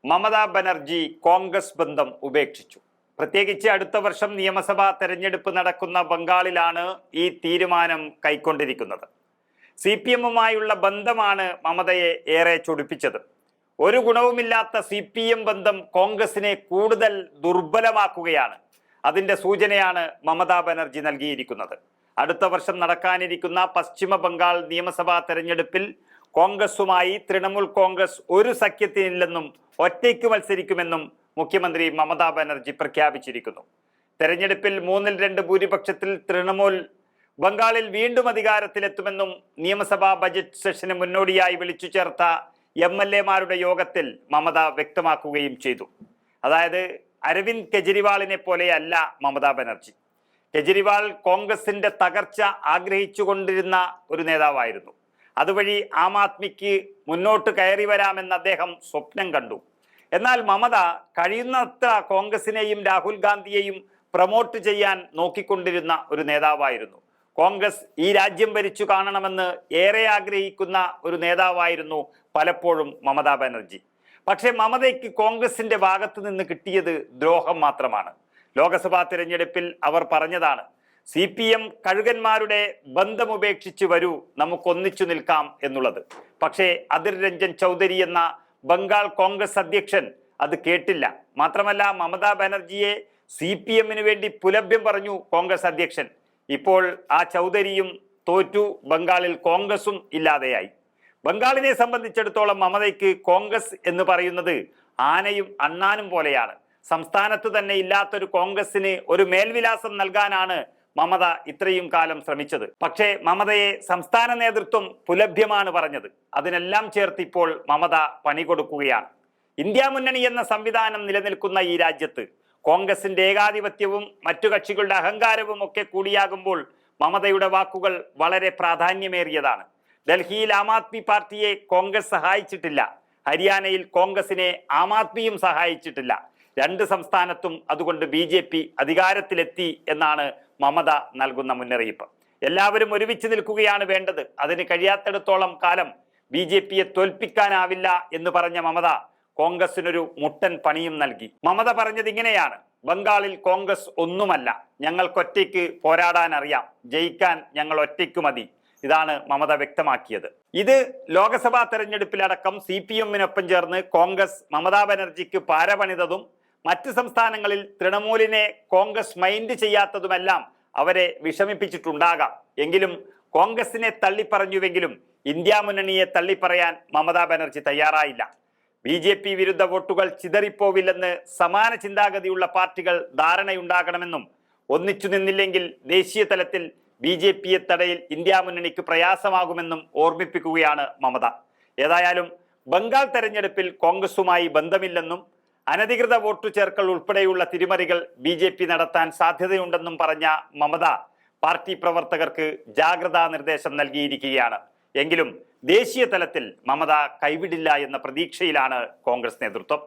മമതാ ബാനർജി കോൺഗ്രസ് ബന്ധം ഉപേക്ഷിച്ചു. പ്രത്യേകിച്ച് അടുത്ത വർഷം നിയമസഭാ തെരഞ്ഞെടുപ്പ് നടക്കുന്ന ബംഗാളിലാണ് ഈ തീരുമാനം കൈക്കൊണ്ടിരിക്കുന്നത്. CPM-ഉമായുള്ള ബന്ധമാണ് മമതയെ ഏറെ ചൊടിപ്പിച്ചത്. ഒരു ഗുണവുമില്ലാത്ത CPM ബന്ധം കോൺഗ്രസിനെ കൂടുതൽ ദുർബലമാക്കുകയാണ്. അതിന്റെ സൂചനയാണ് മമതാ ബാനർജി നൽകിയിരിക്കുന്നത്. അടുത്ത വർഷം നടക്കാനിരിക്കുന്ന പശ്ചിമ ബംഗാൾ നിയമസഭാ തെരഞ്ഞെടുപ്പിൽ കോൺഗ്രസുമായി തൃണമൂൽ കോൺഗ്രസ് ഒരു സഖ്യത്തിനില്ലെന്നും ഒറ്റയ്ക്ക് മത്സരിക്കുമെന്നും മുഖ്യമന്ത്രി മമതാ ബാനർജി പ്രഖ്യാപിച്ചിരിക്കുന്നു. തെരഞ്ഞെടുപ്പിൽ 2/3 ഭൂരിപക്ഷത്തിൽ തൃണമൂൽ ബംഗാളിൽ വീണ്ടും അധികാരത്തിലെത്തുമെന്നും നിയമസഭാ ബജറ്റ് സെഷന് മുന്നോടിയായി വിളിച്ചു ചേർത്ത MLA-മാരുടെ യോഗത്തിൽ മമത വ്യക്തമാക്കുകയും ചെയ്തു. അതായത് അരവിന്ദ് കെജ്രിവാളിനെ പോലെയല്ല മമതാ ബാനർജി. കെജ്രിവാൾ കോൺഗ്രസിന്റെ തകർച്ച ആഗ്രഹിച്ചുകൊണ്ടിരുന്ന ഒരു നേതാവായിരുന്നു. അതുവഴി ആം ആദ്മിക്ക് മുന്നോട്ട് കയറി വരാമെന്ന് അദ്ദേഹം സ്വപ്നം കണ്ടു. എന്നാൽ മമത കഴിയുന്നത്ര കോൺഗ്രസിനെയും രാഹുൽ ഗാന്ധിയെയും പ്രൊമോട്ട് ചെയ്യാൻ നോക്കിക്കൊണ്ടിരുന്ന ഒരു നേതാവായിരുന്നു. കോൺഗ്രസ് ഈ രാജ്യം ഭരിച്ചു കാണണമെന്ന് ഏറെ ആഗ്രഹിക്കുന്ന ഒരു നേതാവായിരുന്നു പലപ്പോഴും മമതാ ബാനർജി. പക്ഷേ മമതയ്ക്ക് കോൺഗ്രസിന്റെ ഭാഗത്ത് നിന്ന് കിട്ടിയത് ദ്രോഹം മാത്രമാണ്. ലോക്സഭാ തിരഞ്ഞെടുപ്പിൽ അവർ പറഞ്ഞതാണ്, CPM കഴുകന്മാരുടെ ബന്ധമുപേക്ഷിച്ച് വരൂ, നമുക്കൊന്നിച്ചു നിൽക്കാം എന്നുള്ളത്. പക്ഷേ അധിർ രഞ്ജൻ ചൗധരി എന്ന ബംഗാൾ കോൺഗ്രസ് അധ്യക്ഷൻ അത് കേട്ടില്ല. മാത്രമല്ല മമതാ ബാനർജിയെ CPM-ന് വേണ്ടി പുലഭ്യം പറഞ്ഞു കോൺഗ്രസ് അധ്യക്ഷൻ. ഇപ്പോൾ ആ ചൗധരിയും തോറ്റു, ബംഗാളിൽ കോൺഗ്രസും ഇല്ലാതെയായി. ബംഗാളിനെ സംബന്ധിച്ചിടത്തോളം മമതയ്ക്ക് കോൺഗ്രസ് എന്ന് പറയുന്നത് ആനയും അണ്ണാനും പോലെയാണ്. സംസ്ഥാനത്ത് തന്നെ ഇല്ലാത്തൊരു കോൺഗ്രസിന് ഒരു മേൽവിലാസം നൽകാനാണ് മമത ഇത്രയും കാലം ശ്രമിച്ചത്. പക്ഷേ മമതയെ സംസ്ഥാന നേതൃത്വം പുലഭ്യമാണ് പറഞ്ഞത്. അതിനെല്ലാം ചേർത്ത് ഇപ്പോൾ മമത പണി കൊടുക്കുകയാണ്. ഇന്ത്യ മുന്നണി എന്ന സംവിധാനം നിലനിൽക്കുന്ന ഈ രാജ്യത്ത് കോൺഗ്രസിന്റെ ഏകാധിപത്യവും മറ്റു കക്ഷികളുടെ അഹങ്കാരവും ഒക്കെ കൂടിയാകുമ്പോൾ മമതയുടെ വാക്കുകൾ വളരെ പ്രാധാന്യമേറിയതാണ്. ഡൽഹിയിൽ ആം ആദ്മി പാർട്ടിയെ കോൺഗ്രസ് സഹായിച്ചിട്ടില്ല. ഹരിയാനയിൽ കോൺഗ്രസിനെ ആം ആദ്മിയും സഹായിച്ചിട്ടില്ല. 2 സംസ്ഥാനത്തും അതുകൊണ്ട് BJP അധികാരത്തിലെത്തി എന്നാണ് മമത നൽകുന്ന മുന്നറിയിപ്പ്. എല്ലാവരും ഒരുമിച്ച് നിൽക്കുകയാണ് വേണ്ടത്. അതിന് കഴിയാത്തിടത്തോളം കാലം BJP-യെ തോൽപ്പിക്കാനാവില്ല എന്ന് പറഞ്ഞ മമത കോൺഗ്രസിനൊരു മുട്ടൻ പണിയും നൽകി. മമത പറഞ്ഞത് ഇങ്ങനെയാണ്: ബംഗാളിൽ കോൺഗ്രസ് ഒന്നുമല്ല, ഞങ്ങൾക്കൊറ്റയ്ക്ക് പോരാടാൻ അറിയാം, ജയിക്കാൻ ഞങ്ങൾ ഒറ്റയ്ക്ക് മതി. ഇതാണ് മമത വ്യക്തമാക്കിയത്. ഇത് ലോക്സഭാ തെരഞ്ഞെടുപ്പിലടക്കം CPM-നൊപ്പം ചേർന്ന് കോൺഗ്രസ് മമതാ ബാനർജിക്ക് പാരപണിതതും മറ്റ് സംസ്ഥാനങ്ങളിൽ തൃണമൂലിനെ കോൺഗ്രസ് മൈൻഡ് ചെയ്യാത്തതുമെല്ലാം അവരെ വിഷമിപ്പിച്ചിട്ടുണ്ടാകാം. എങ്കിലും കോൺഗ്രസിനെ തള്ളിപ്പറഞ്ഞുവെങ്കിലും ഇന്ത്യ മുന്നണിയെ തള്ളിപ്പറയാൻ മമതാ ബാനർജി തയ്യാറായില്ല. BJP വിരുദ്ധ വോട്ടുകൾ ചിതറിപ്പോവില്ലെന്ന് സമാന ചിന്താഗതിയുള്ള പാർട്ടികൾ ധാരണയുണ്ടാകണമെന്നും ഒന്നിച്ചു നിന്നില്ലെങ്കിൽ ദേശീയ തലത്തിൽ BJP-യെ തടയിൽ ഇന്ത്യ മുന്നണിക്ക് പ്രയാസമാകുമെന്നും ഓർമ്മിപ്പിക്കുകയാണ് മമത. ഏതായാലും ബംഗാൾ തെരഞ്ഞെടുപ്പിൽ കോൺഗ്രസുമായി ബന്ധമില്ലെന്നും അനധികൃത വോട്ടു ചേർക്കൽ ഉൾപ്പെടെയുള്ള തിരിമറികൾ BJP നടത്താൻ സാധ്യതയുണ്ടെന്നും പറഞ്ഞ മമത പാർട്ടി പ്രവർത്തകർക്ക് ജാഗ്രതാ നിർദ്ദേശം നൽകിയിരിക്കുകയാണ്. എങ്കിലും ദേശീയ തലത്തിൽ മമത കൈവിടില്ല എന്ന പ്രതീക്ഷയിലാണ് കോൺഗ്രസ് നേതൃത്വം.